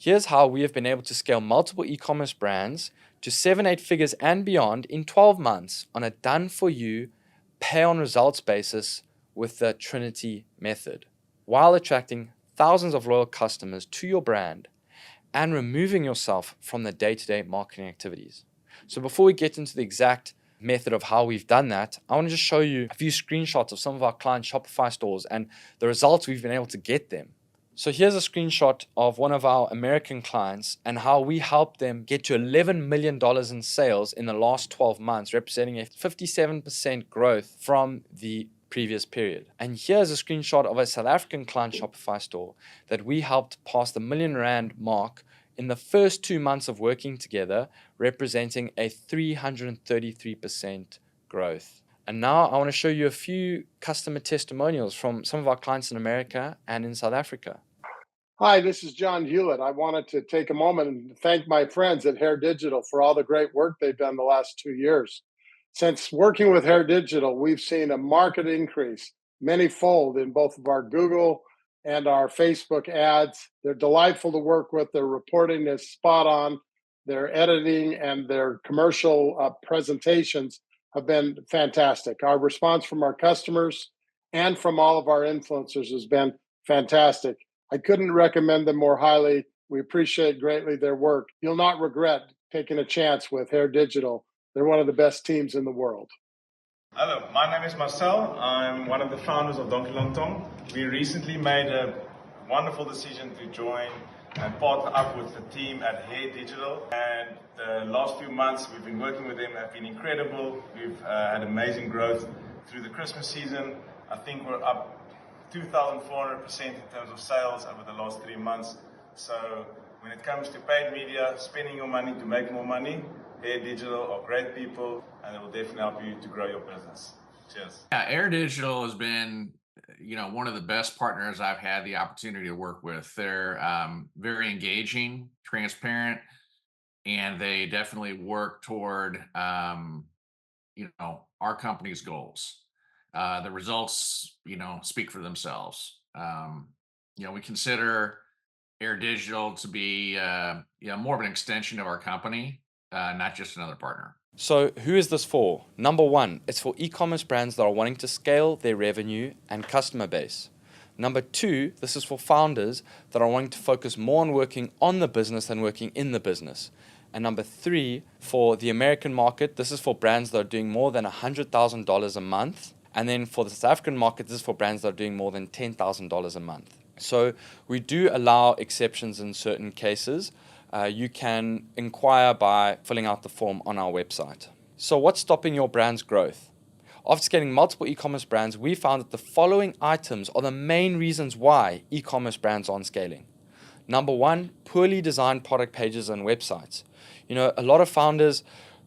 Here's how we have been able to scale multiple e-commerce brands to 7-8 figures and beyond in 12 months on a done-for-you, pay-on-results basis with the Trinity method, while attracting thousands of loyal customers to your brand and removing yourself from the day-to-day marketing activities. So before we get into the exact method of how we've done that, I want to just show you a few screenshots of some of our client Shopify stores and the results we've been able to get them. So here's a screenshot of one of our American clients and how we helped them get to $11 million in sales in the last 12 months, representing a 57% growth from the previous period. And here's a screenshot of a South African client Shopify store that we helped pass the million rand mark in the first 2 months of working together, representing a 333% growth. And now I want to show you a few customer testimonials from some of our clients in America and in South Africa. Hi, this is John Hewlett. I wanted to take a moment and thank my friends at Hair Digital for all the great work they've done the last 2 years. Since working with Hair Digital, we've seen a market increase, many-fold, in both of our Google and our Facebook ads. They're delightful to work with. Their reporting is spot on. Their editing and their commercial presentations have been fantastic. Our response from our customers and from all of our influencers has been fantastic. I couldn't recommend them more highly. We appreciate greatly their work. You'll not regret taking a chance with Hair Digital. They're one of the best teams in the world. Hello, my name is Marcel. I'm one of the founders of Donkey Long Tong. We recently made a wonderful decision to join and partner up with the team at Hair Digital. And the last few months we've been working with them have been incredible. We've had amazing growth through the Christmas season. I think we're up 2,400% in terms of sales over the last 3 months. So when it comes to paid media, spending your money to make more money, Hair Digital are great people, and it will definitely help you to grow your business. Cheers. Yeah, Hair Digital has been, one of the best partners I've had the opportunity to work with. They're very engaging, transparent, and they definitely work toward, our company's goals. The results, speak for themselves. We consider Hair Digital to be, more of an extension of our company, not just another partner. So who is this for? Number one, it's for e-commerce brands that are wanting to scale their revenue and customer base. Number two, this is for founders that are wanting to focus more on working on the business than working in the business. And number three, for the American market, this is for brands that are doing more than $100,000 a month. And then for the South African market, this is for brands that are doing more than $10,000 a month. So we do allow exceptions in certain cases. You can inquire by filling out the form on our website. So what's stopping your brand's growth? After scaling multiple e-commerce brands, we found that the following items are the main reasons why e-commerce brands aren't scaling. Number one, poorly designed product pages and websites. A lot of founders,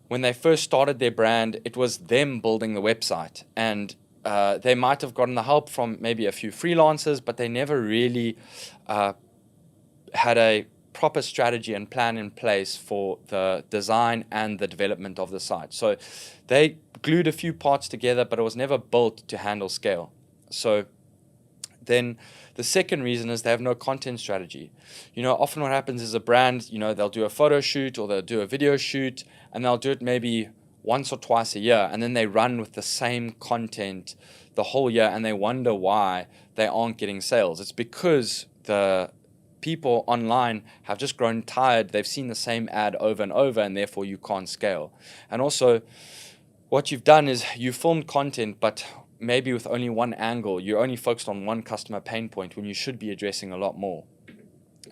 when they first started their brand, it was them building the website. And they might have gotten the help from maybe a few freelancers, but they never really had a proper strategy and plan in place for the design and the development of the site. So they glued a few parts together, but it was never built to handle scale. So then the second reason is they have no content strategy. Often what happens is a brand, they'll do a photo shoot or they'll do a video shoot, and they'll do it maybe once or twice a year, and then they run with the same content the whole year, and they wonder why they aren't getting sales. It's because the people online have just grown tired. They've seen the same ad over and over, and therefore you can't scale. And also, what you've done is you filmed content, but maybe with only one angle. You're only focused on one customer pain point when you should be addressing a lot more.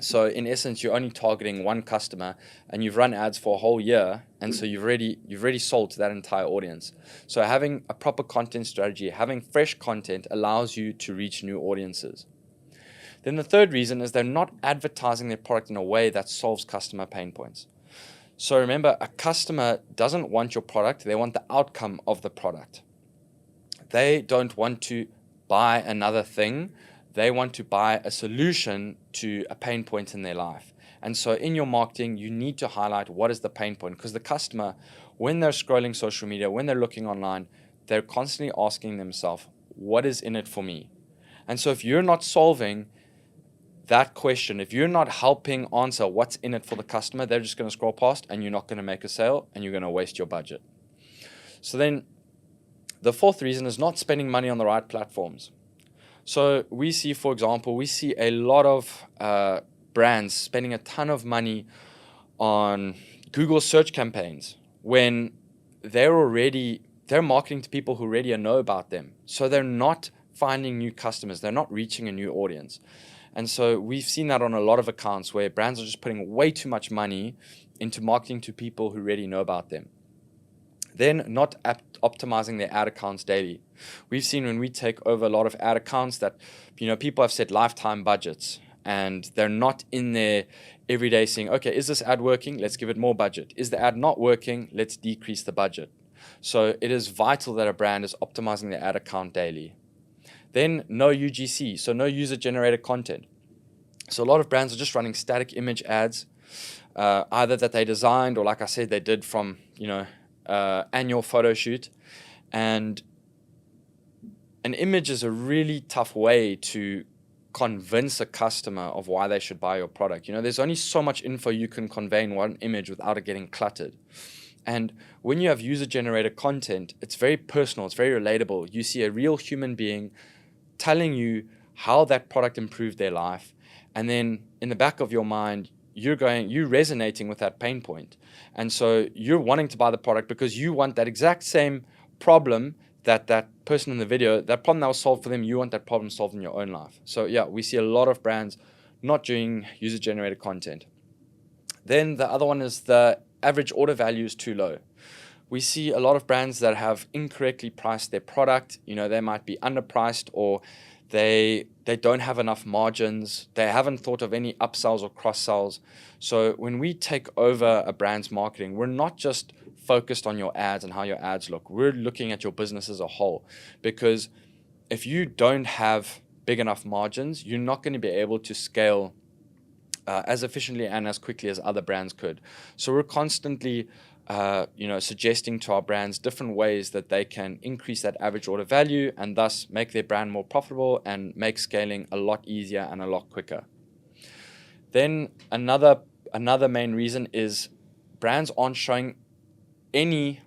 So in essence, you're only targeting one customer, and you've run ads for a whole year, and so you've already sold to that entire audience. So having a proper content strategy, having fresh content allows you to reach new audiences. Then the third reason is they're not advertising their product in a way that solves customer pain points. So remember, a customer doesn't want your product, they want the outcome of the product. They don't want to buy another thing, they want to buy a solution to a pain point in their life. And so in your marketing, you need to highlight what is the pain point, because the customer, when they're scrolling social media, when they're looking online, they're constantly asking themselves, what is in it for me? And so if you're not solving that question, if you're not helping answer what's in it for the customer, they're just going to scroll past and you're not going to make a sale and you're going to waste your budget. So then the fourth reason is not spending money on the right platforms. So we see, for example, a lot of brands spending a ton of money on Google search campaigns when they're marketing to people who already know about them. So they're not finding new customers. They're not reaching a new audience. And so we've seen that on a lot of accounts where brands are just putting way too much money into marketing to people who already know about them. Then not optimizing their ad accounts daily. We've seen when we take over a lot of ad accounts that, people have set lifetime budgets and they're not in there every day saying, okay, is this ad working? Let's give it more budget. Is the ad not working? Let's decrease the budget. So it is vital that a brand is optimizing their ad account daily. Then no UGC, so no user-generated content. So a lot of brands are just running static image ads, either that they designed or, like I said, they did from, annual photo shoot. And an image is a really tough way to convince a customer of why they should buy your product. There's only so much info you can convey in one image without it getting cluttered. And when you have user-generated content, it's very personal, it's very relatable. You see a real human being telling you how that product improved their life. And then in the back of your mind, you're resonating with that pain point. And so you're wanting to buy the product because you want that exact same problem that person in the video, that problem that was solved for them, you want that problem solved in your own life. So yeah, we see a lot of brands not doing user-generated content. Then the other one is the average order value is too low. We see a lot of brands that have incorrectly priced their product. They might be underpriced or they don't have enough margins. They haven't thought of any upsells or cross-sells. So when we take over a brand's marketing, we're not just focused on your ads and how your ads look. We're looking at your business as a whole, because if you don't have big enough margins, you're not going to be able to scale as efficiently and as quickly as other brands could. So we're constantly suggesting to our brands different ways that they can increase that average order value and thus make their brand more profitable and make scaling a lot easier and a lot quicker. Then another main reason is brands aren't showing any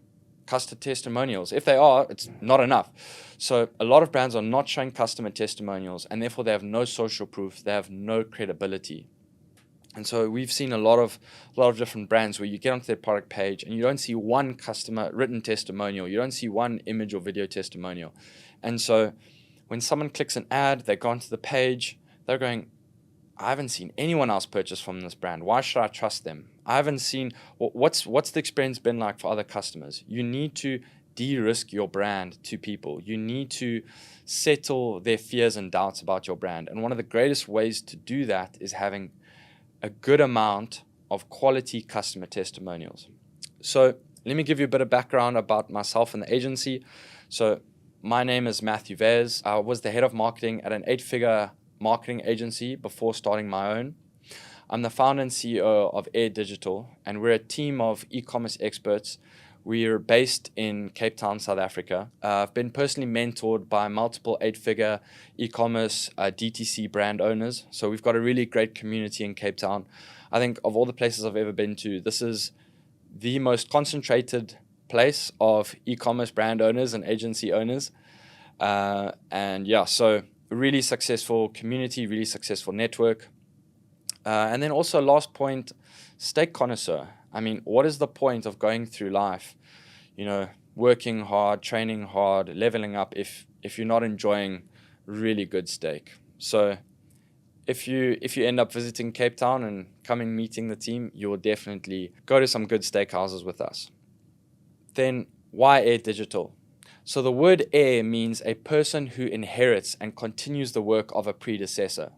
customer testimonials. If they are, it's not enough. So a lot of brands are not showing customer testimonials, and therefore they have no social proof, they have no credibility. And so we've seen a lot of different brands where you get onto their product page and you don't see one customer written testimonial, you don't see one image or video testimonial. And so when someone clicks an ad, they go onto the page, they're going, I haven't seen anyone else purchase from this brand. Why should I trust them? I haven't seen, what's the experience been like for other customers? You need to de-risk your brand to people. You need to settle their fears and doubts about your brand. And one of the greatest ways to do that is having a good amount of quality customer testimonials. So let me give you a bit of background about myself and the agency. So my name is Matthew Vez. I was the head of marketing at an 8-figure marketing agency before starting my own. I'm the founder and CEO of Air Digital, and we're a team of e-commerce experts. We're based in Cape Town, South Africa. I've been personally mentored by multiple 8-figure e-commerce DTC brand owners. So we've got a really great community in Cape Town. I think of all the places I've ever been to, this is the most concentrated place of e-commerce brand owners and agency owners. So really successful community, really successful network. And then also last point, steak connoisseur. I mean, what is the point of going through life, working hard, training hard, leveling up if you're not enjoying really good steak? So if you end up visiting Cape Town and coming meeting the team, you will definitely go to some good steakhouses with us. Then why Air Digital? So the word heir means a person who inherits and continues the work of a predecessor.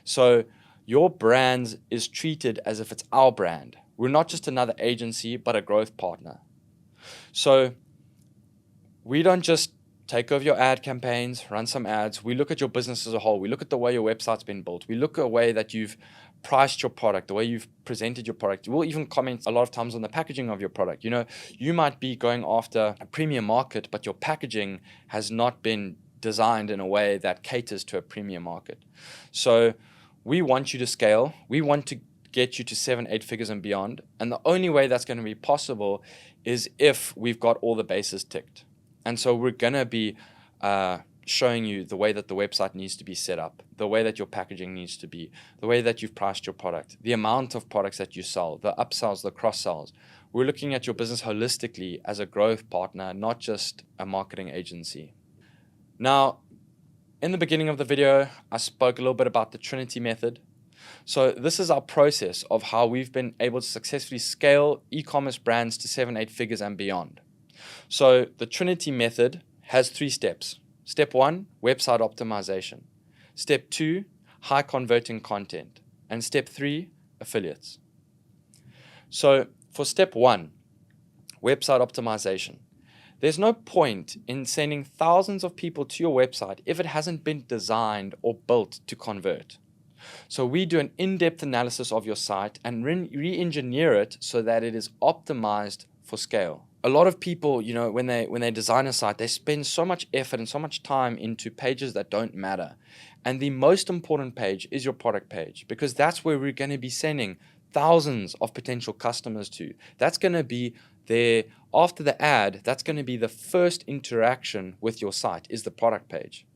So your brand is treated as if it's our brand. We're not just another agency, but a growth partner. So we don't just take over your ad campaigns, run some ads. We look at your business as a whole. We look at the way your website's been built. We look at the way that you've priced your product, the way you've presented your product. We'll even comment a lot of times on the packaging of your product. You might be going after a premium market, but your packaging has not been designed in a way that caters to a premium market. So we want you to scale. We want to get you to 7-8 figures and beyond. And the only way that's going to be possible is if we've got all the bases ticked. And so we're going to be showing you the way that the website needs to be set up, the way that your packaging needs to be, the way that you've priced your product, the amount of products that you sell, the upsells, the cross-sells. We're looking at your business holistically as a growth partner, not just a marketing agency. Now, in the beginning of the video, I spoke a little bit about the Trinity method. So this is our process of how we've been able to successfully scale e-commerce brands to 7-8 figures and beyond. So the Trinity method has 3 steps. Step 1, website optimization. Step 2, high converting content. And step 3, affiliates. So for step 1, website optimization. There's no point in sending thousands of people to your website if it hasn't been designed or built to convert. So we do an in-depth analysis of your site and re-engineer it so that it is optimized for scale. A lot of people, when they design a site, they spend so much effort and so much time into pages that don't matter. And the most important page is your product page, because that's where we're going to be sending thousands of potential customers to. That's going to be there after the ad. That's going to be the first interaction with your site, is the product page.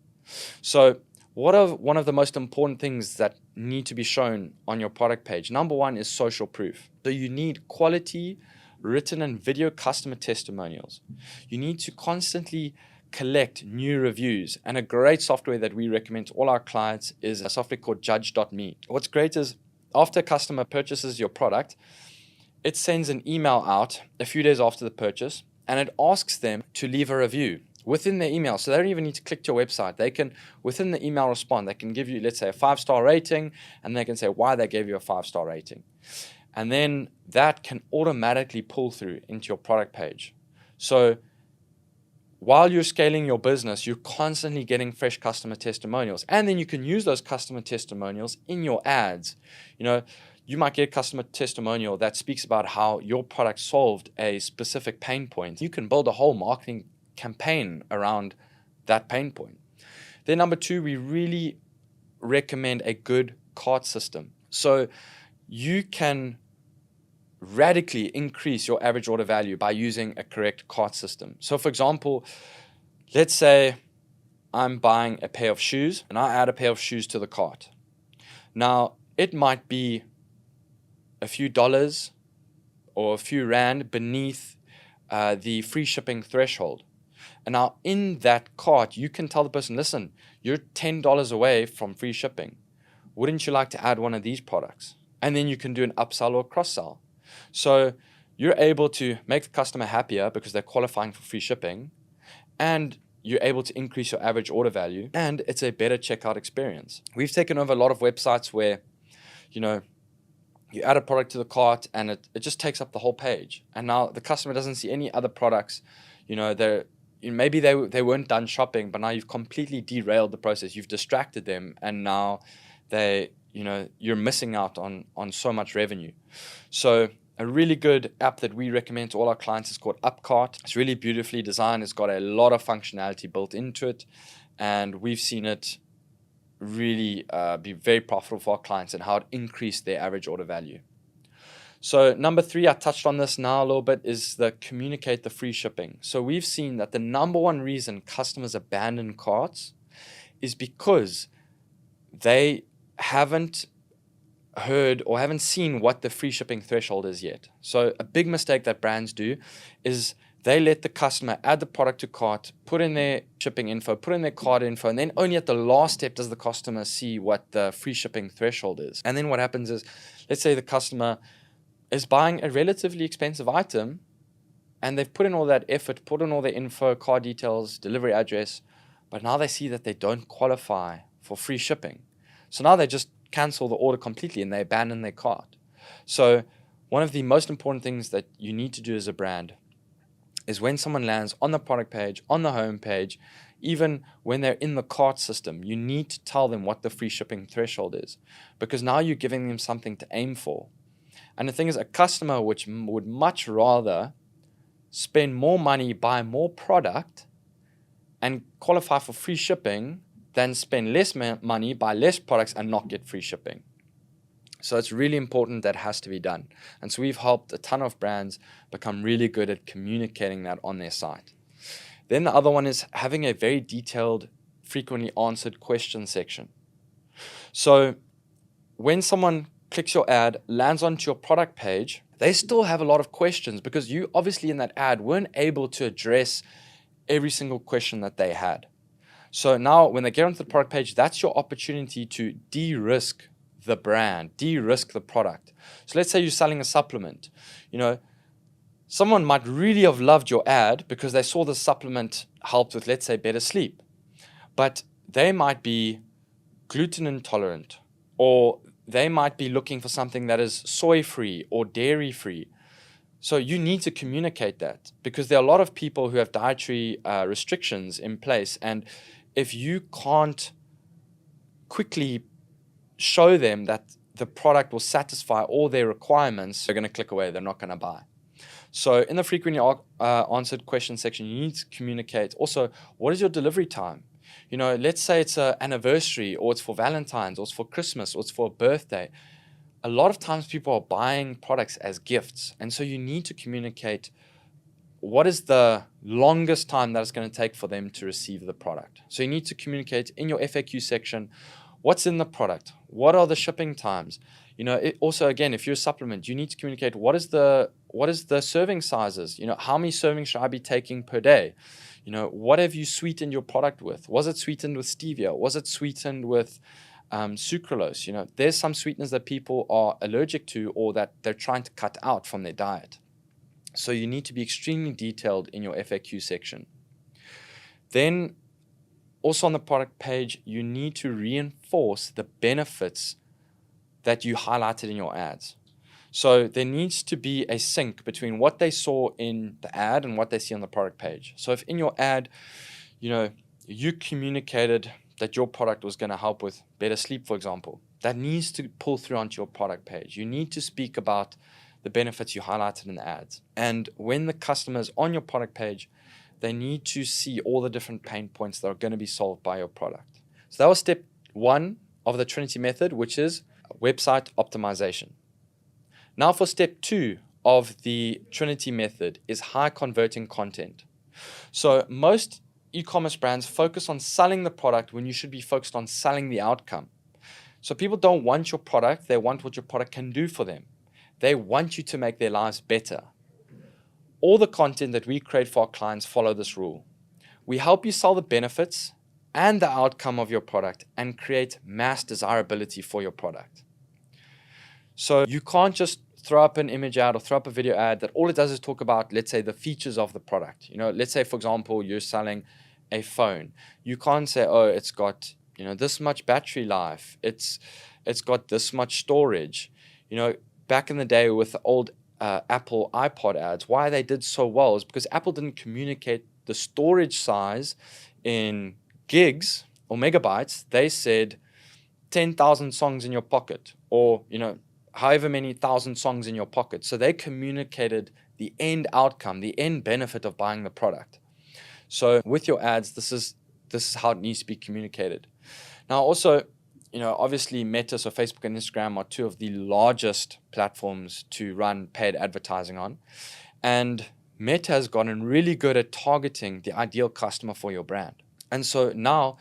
So one of the most important things that need to be shown on your product page, number 1 is social proof. So you need quality written and video customer testimonials. You need to constantly collect new reviews, and a great software that we recommend to all our clients is a software called Judge.me. What's great is after a customer purchases your product, it sends an email out a few days after the purchase, and it asks them to leave a review within their email. So they don't even need to click to your website. They can, within the email, respond. They can give you, let's say, a 5-star rating, and they can say why they gave you a 5-star rating. And then that can automatically pull through into your product page. So while you're scaling your business, you're constantly getting fresh customer testimonials. And then you can use those customer testimonials in your ads. You might get a customer testimonial that speaks about how your product solved a specific pain point. You can build a whole marketing campaign around that pain point. Then number 2, we really recommend a good cart system. So you can radically increase your average order value by using a correct cart system. So for example, let's say I'm buying a pair of shoes and I add a pair of shoes to the cart. Now, it might be a few dollars or a few rand beneath the free shipping threshold. And now in that cart, you can tell the person, listen, you're $10 away from free shipping. Wouldn't you like to add one of these products? And then you can do an upsell or cross-sell. So you're able to make the customer happier because they're qualifying for free shipping, and you're able to increase your average order value, and it's a better checkout experience. We've taken over a lot of websites where, you add a product to the cart and it just takes up the whole page. And now the customer doesn't see any other products. Maybe they weren't done shopping, but now you've completely derailed the process. You've distracted them, and now you're missing out on so much revenue. So a really good app that we recommend to all our clients is called Upcart. It's really beautifully designed. It's got a lot of functionality built into it, and we've seen it really be very profitable for our clients and how it increased their average order value. So number 3, I touched on this now a little bit, is the communicate the free shipping. So we've seen that the number 1 reason customers abandon carts is because they haven't heard or haven't seen what the free shipping threshold is yet. So a big mistake that brands do is they let the customer add the product to cart, put in their shipping info, put in their card info, and then only at the last step does the customer see what the free shipping threshold is. And then what happens is, let's say the customer is buying a relatively expensive item, and they've put in all that effort, put in all their info, card details, delivery address, but now they see that they don't qualify for free shipping. So now they just cancel the order completely and they abandon their cart. So one of the most important things that you need to do as a brand is when someone lands on the product page, on the home page, even when they're in the cart system, you need to tell them what the free shipping threshold is, because now you're giving them something to aim for. And the thing is, a customer which would much rather spend more money, buy more product, and qualify for free shipping than spend less money, buy less products, and not get free shipping. So it's really important that has to be done. And so we've helped a ton of brands become really good at communicating that on their site. Then the other one is having a very detailed, frequently answered question section. So when someone clicks your ad, lands onto your product page, they still have a lot of questions because you obviously in that ad weren't able to address every single question that they had. So now when they get onto the product page, that's your opportunity to de-risk the brand, de-risk the product. So let's say you're selling a supplement. Someone might really have loved your ad because they saw the supplement helped with, let's say, better sleep. But they might be gluten intolerant, or they might be looking for something that is soy-free or dairy-free. So you need to communicate that because there are a lot of people who have dietary restrictions in place. And if you can't quickly show them that the product will satisfy all their requirements, they're going to click away. They're not going to buy. So in the frequently answered question section, you need to communicate also, what is your delivery time? Let's say it's an anniversary, or it's for Valentine's, or it's for Christmas, or it's for a birthday. A lot of times people are buying products as gifts. And so you need to communicate what is the longest time that it's going to take for them to receive the product. So you need to communicate in your FAQ section, what's in the product? What are the shipping times? Also, again, if you're a supplement, you need to communicate what is the serving sizes? How many servings should I be taking per day? What have you sweetened your product with? Was it sweetened with stevia? Was it sweetened with sucralose? There's some sweeteners that people are allergic to or that they're trying to cut out from their diet. So you need to be extremely detailed in your FAQ section. Then also on the product page, you need to reinforce the benefits that you highlighted in your ads. So there needs to be a sync between what they saw in the ad and what they see on the product page. So if in your ad, you communicated that your product was going to help with better sleep, for example, that needs to pull through onto your product page. You need to speak about the benefits you highlighted in the ads. And when the customer's on your product page, they need to see all the different pain points that are going to be solved by your product. So that was step 1 of the Trinity method, which is website optimization. Now for step 2 of the Trinity method is high converting content. So most e-commerce brands focus on selling the product when you should be focused on selling the outcome. So people don't want your product, they want what your product can do for them. They want you to make their lives better. All the content that we create for our clients follow this rule. We help you sell the benefits and the outcome of your product and create mass desirability for your product. So you can't just throw up an image ad or throw up a video ad that all it does is talk about, let's say, the features of the product. Let's say, for example, you're selling a phone. You can't say, oh, it's got, this much battery life. It's got this much storage. Back in the day with the old Apple iPod ads, why they did so well is because Apple didn't communicate the storage size in gigs or megabytes. They said 10,000 songs in your pocket, or however many thousand songs in your pocket. So they communicated the end outcome, the end benefit of buying the product. So with your ads, this is how it needs to be communicated. Now also, obviously Meta, so Facebook and Instagram are 2 of the largest platforms to run paid advertising on. And Meta has gotten really good at targeting the ideal customer for your brand. And so now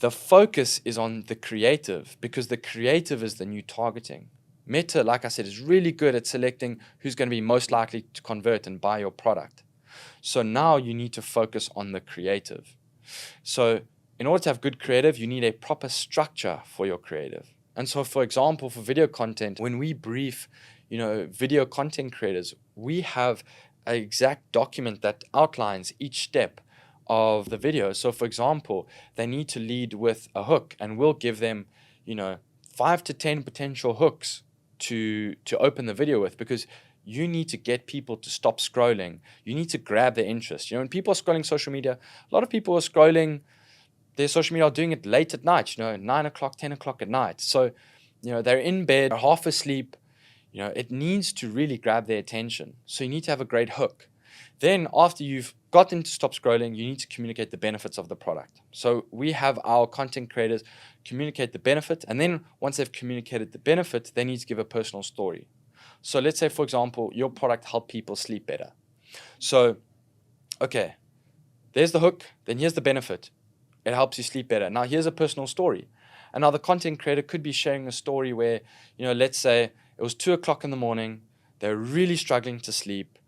the focus is on the creative, because the creative is the new targeting. Meta, like I said, is really good at selecting who's going to be most likely to convert and buy your product. So now you need to focus on the creative. So in order to have good creative, you need a proper structure for your creative. And so, for example, for video content, when we brief, video content creators, we have an exact document that outlines each step of the video. So, for example, they need to lead with a hook, and we'll give them, 5 to 10 potential hooks to open the video with, because you need to get people to stop scrolling. You need to grab their interest. When people are scrolling social media, a lot of people are scrolling their social media, are doing it late at night, 9 o'clock, 10 o'clock at night. So, they're in bed, half asleep. It needs to really grab their attention. So you need to have a great hook. Then after you've got them to stop scrolling, you need to communicate the benefits of the product. So we have our content creators communicate the benefit, and then once they've communicated the benefit, they need to give a personal story. So let's say, for example, your product helped people sleep better. So, okay, there's the hook, then here's the benefit. It helps you sleep better. Now here's a personal story. And now the content creator could be sharing a story where, let's say it was 2 o'clock in the morning, they're really struggling to sleep,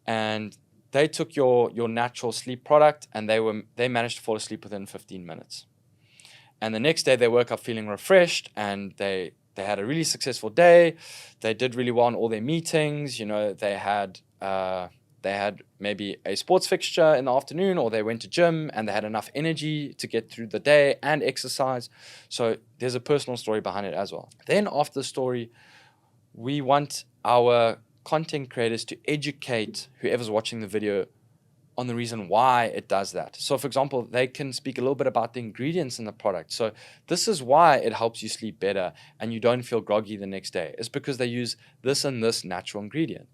and they took your natural sleep product and they managed to fall asleep within 15 minutes. And the next day they woke up feeling refreshed, and they had a really successful day. They did really well in all their meetings. They had maybe a sports fixture in the afternoon, or they went to gym and they had enough energy to get through the day and exercise. So there's a personal story behind it as well. Then after the story, we want our content creators to educate whoever's watching the video on the reason why it does that. So for example, they can speak a little bit about the ingredients in the product. So this is why it helps you sleep better and you don't feel groggy the next day. It's because they use this and this natural ingredient.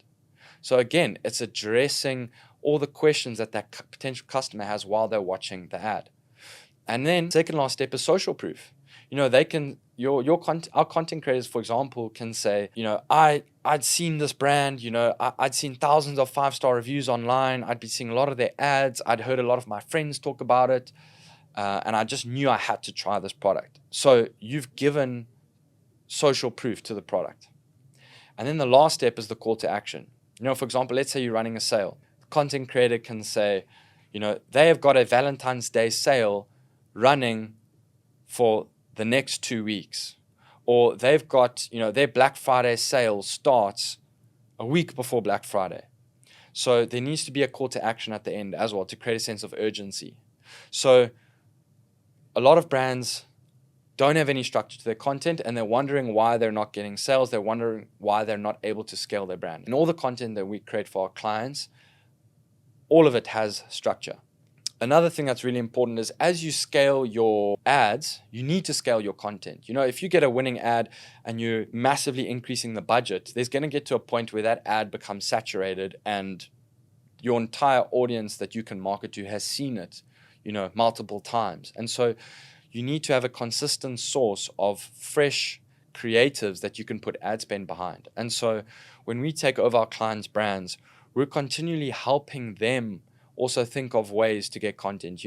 So again, it's addressing all the questions that potential customer has while they're watching the ad. And then second last step is social proof. They can, our content creators, for example, can say, I'd seen this brand, I'd seen thousands of 5-star reviews online. I'd been seeing a lot of their ads. I'd heard a lot of my friends talk about it. And I just knew I had to try this product. So you've given social proof to the product. And then the last step is the call to action. For example, let's say you're running a sale. The content creator can say, they have got a Valentine's Day sale running for the next 2 weeks. Or they've got, their Black Friday sale starts a week before Black Friday. So there needs to be a call to action at the end as well to create a sense of urgency. So a lot of brands don't have any structure to their content, and they're wondering why they're not getting sales. They're wondering why they're not able to scale their brand. And all the content that we create for our clients, all of it has structure. Another thing that's really important is as you scale your ads, you need to scale your content. If you get a winning ad and you're massively increasing the budget, there's going to get to a point where that ad becomes saturated and your entire audience that you can market to has seen it, multiple times. And so you need to have a consistent source of fresh creatives that you can put ad spend behind. And so when we take over our clients' brands, we're continually helping them also think of ways to get content.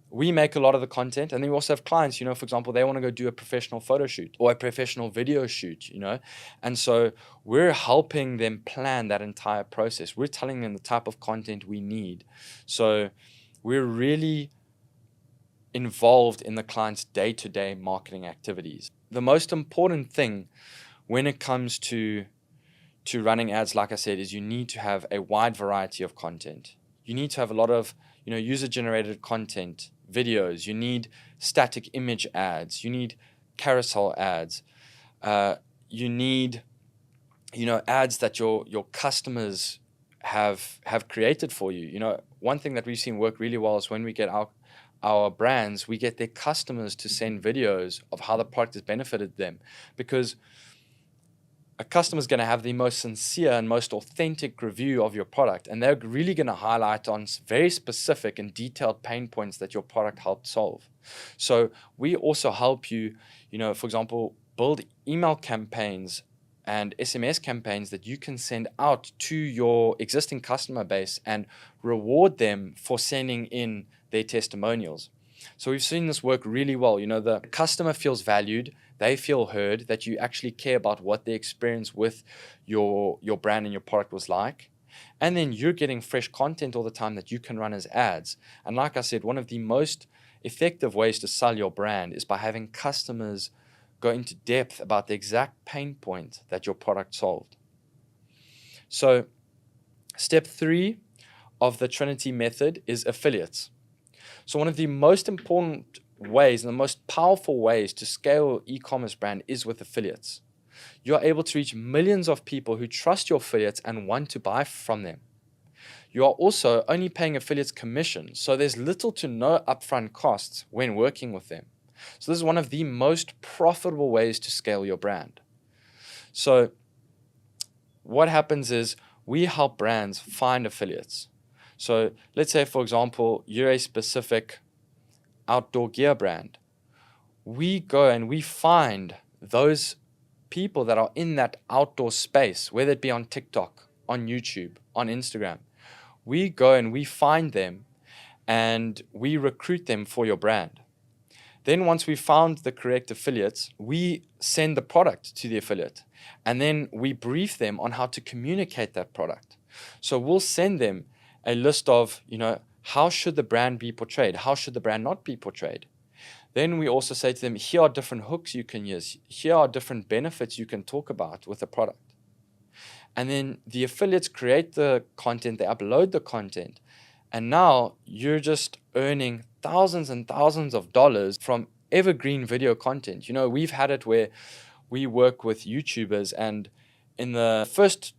We make a lot of the content, and then we also have clients, for example, they want to go do a professional photo shoot or a professional video shoot, and so we're helping them plan that entire process. We're telling them the type of content we need. So we're really involved in the client's day-to-day marketing activities. The most important thing when it comes to running ads, like I said, is you need to have a wide variety of content. You need to have a lot of user-generated content, videos. You need static image ads. You need carousel ads. You need ads that your customers have created for you. One thing that we've seen work really well is when we get our brands, we get their customers to send videos of how the product has benefited them, because a customer is going to have the most sincere and most authentic review of your product, and they're really going to highlight on very specific and detailed pain points that your product helped solve. So we also help you, for example, build email campaigns and SMS campaigns that you can send out to your existing customer base and reward them for sending in their testimonials. So we've seen this work really well. The customer feels valued, they feel heard, that you actually care about what their experience with your brand and your product was like. And then you're getting fresh content all the time that you can run as ads. And like I said, one of the most effective ways to sell your brand is by having customers go into depth about the exact pain point that your product solved. So step 3 of the Trinity method is affiliates. So one of the most important ways and the most powerful ways to scale your e-commerce brand is with affiliates. You are able to reach millions of people who trust your affiliates and want to buy from them. You are also only paying affiliates commission, so there's little to no upfront costs when working with them. So this is one of the most profitable ways to scale your brand. So what happens is we help brands find affiliates. So let's say, for example, you're a specific outdoor gear brand. We go and we find those people that are in that outdoor space, whether it be on TikTok, on YouTube, on Instagram. We go and we find them and we recruit them for your brand. Then once we found the correct affiliates, we send the product to the affiliate, and then we brief them on how to communicate that product. So we'll send them a list of, how should the brand be portrayed? How should the brand not be portrayed? Then we also say to them, here are different hooks you can use. Here are different benefits you can talk about with the product. And then the affiliates create the content, they upload the content, and now you're just earning thousands and thousands of dollars from evergreen video content. We've had it where we work with YouTubers, and in the first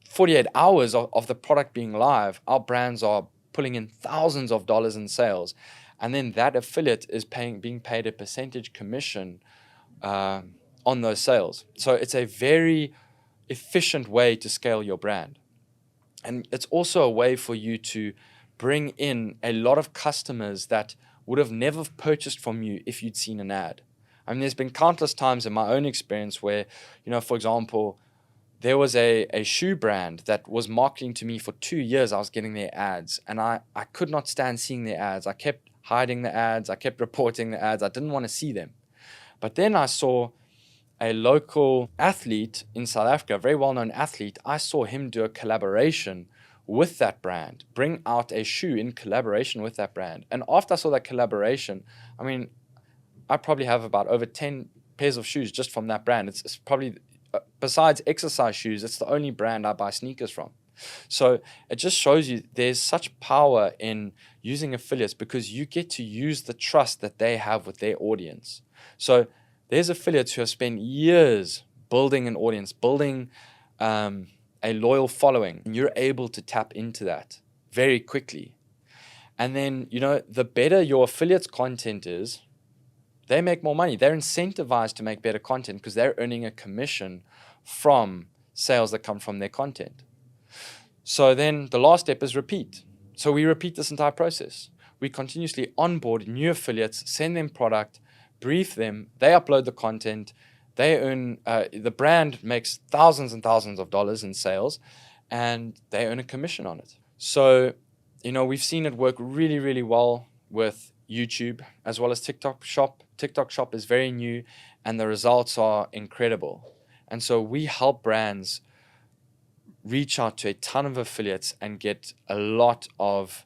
48 hours of the product being live, our brands are pulling in thousands of dollars in sales. And then that affiliate is being paid a percentage commission on those sales. So it's a very efficient way to scale your brand. And it's also a way for you to bring in a lot of customers that would have never purchased from you if you'd seen an ad. I mean, there's been countless times in my own experience where, for example, there was a shoe brand that was marketing to me for 2 years. I was getting their ads, and I could not stand seeing their ads. I kept hiding the ads. I kept reporting the ads. I didn't want to see them. But then I saw a local athlete in South Africa, a very well-known athlete. I saw him do a collaboration with that brand, bring out a shoe in collaboration with that brand. And after I saw that collaboration, I mean, I probably have about over 10 pairs of shoes just from that brand. It's probably, besides exercise shoes, it's the only brand I buy sneakers from. So it just shows you there's such power in using affiliates because you get to use the trust that they have with their audience. So there's affiliates who have spent years building an audience, building a loyal following, and you're able to tap into that very quickly. And then, the better your affiliates' content is, they make more money. They're incentivized to make better content because they're earning a commission from sales that come from their content. So then the last step is repeat. So we repeat this entire process. We continuously onboard new affiliates, send them product, brief them, they upload the content, they earn, the brand makes thousands and thousands of dollars in sales, and they earn a commission on it. So, we've seen it work really, really well with YouTube as well as TikTok Shop. TikTok Shop is very new and the results are incredible. And so we help brands reach out to a ton of affiliates and get a lot of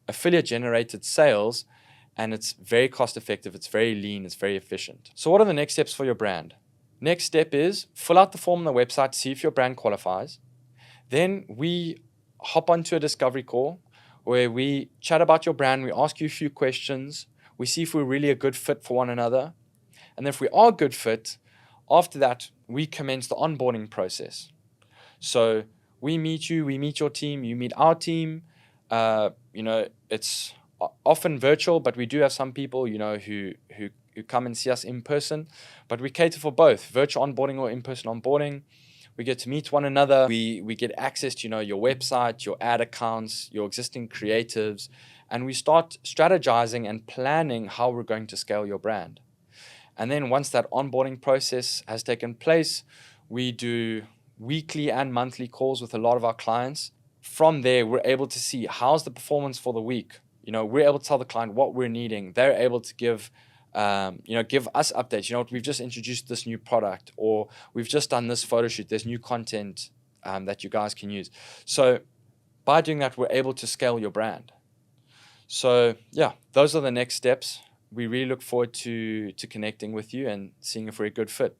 affiliate generated sales, and it's very cost effective, it's very lean, it's very efficient. So what are the next steps for your brand? Next step is fill out the form on the website to see if your brand qualifies. Then we hop onto a discovery call where we chat about your brand, we ask you a few questions, we see if we're really a good fit for one another. And if we are a good fit, after that, we commence the onboarding process. So we meet you, we meet your team, you meet our team. It's often virtual, but we do have some people, who come and see us in person. But we cater for both, virtual onboarding or in-person onboarding. We get to meet one another. We get access to, your website, your ad accounts, your existing creatives, and we start strategizing and planning how we're going to scale your brand. And then once that onboarding process has taken place, we do weekly and monthly calls with a lot of our clients. From there, we're able to see how's the performance for the week. We're able to tell the client what we're needing. They're able to give us updates. We've just introduced this new product, or we've just done this photo shoot. There's new content that you guys can use. So by doing that, we're able to scale your brand. So yeah, those are the next steps. We really look forward to connecting with you and seeing if we're a good fit.